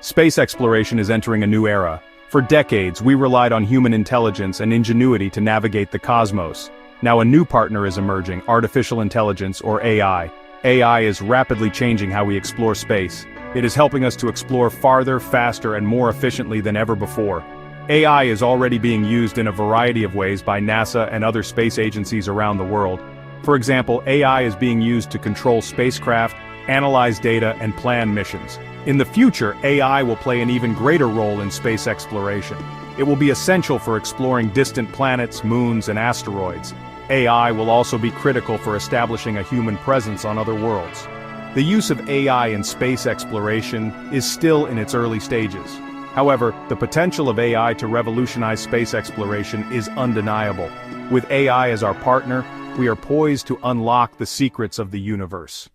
Space exploration is entering a new era. For decades, we relied on human intelligence and ingenuity to navigate the cosmos. Now a new partner is emerging, artificial intelligence, or AI. AI is rapidly changing how we explore space. It is helping us to explore farther, faster, and more efficiently than ever before. AI is already being used in a variety of ways by NASA and other space agencies around the world. For example, AI is being used to control spacecraft, analyze data, and plan missions. In the future, AI will play an even greater role in space exploration. It will be essential for exploring distant planets, moons, and asteroids. AI will also be critical for establishing a human presence on other worlds. The use of AI in space exploration is still in its early stages. However, the potential of AI to revolutionize space exploration is undeniable. With AI as our partner, we are poised to unlock the secrets of the universe.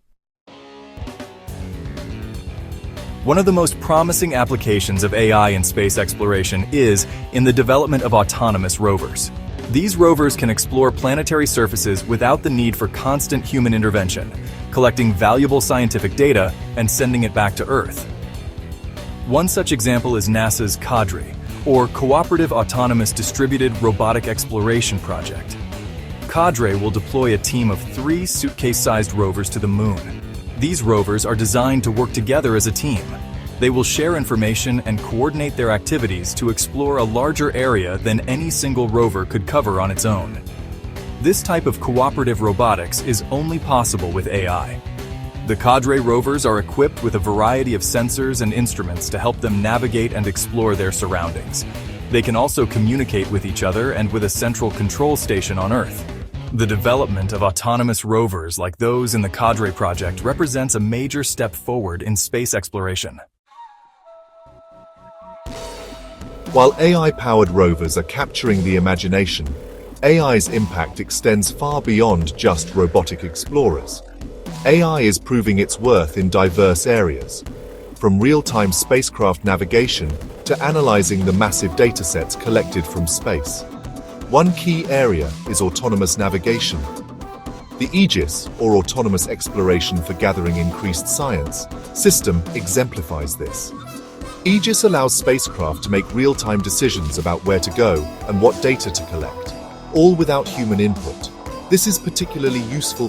One of the most promising applications of AI in space exploration is in the development of autonomous rovers. These rovers can explore planetary surfaces without the need for constant human intervention, collecting valuable scientific data and sending it back to Earth. One such example is NASA's CADRE, or Cooperative Autonomous Distributed Robotic Exploration Project. CADRE will deploy a team of 3 suitcase-sized rovers to the Moon. These rovers are designed to work together as a team. They will share information and coordinate their activities to explore a larger area than any single rover could cover on its own. This type of cooperative robotics is only possible with AI. The CADRE rovers are equipped with a variety of sensors and instruments to help them navigate and explore their surroundings. They can also communicate with each other and with a central control station on Earth. The development of autonomous rovers like those in the CADRE project represents a major step forward in space exploration. While AI-powered rovers are capturing the imagination, AI's impact extends far beyond just robotic explorers. AI is proving its worth in diverse areas, from real-time spacecraft navigation to analyzing the massive datasets collected from space. One key area is autonomous navigation. The Aegis, or Autonomous Exploration for Gathering Increased Science, system exemplifies this. Aegis allows spacecraft to make real-time decisions about where to go and what data to collect, all without human input. This is particularly useful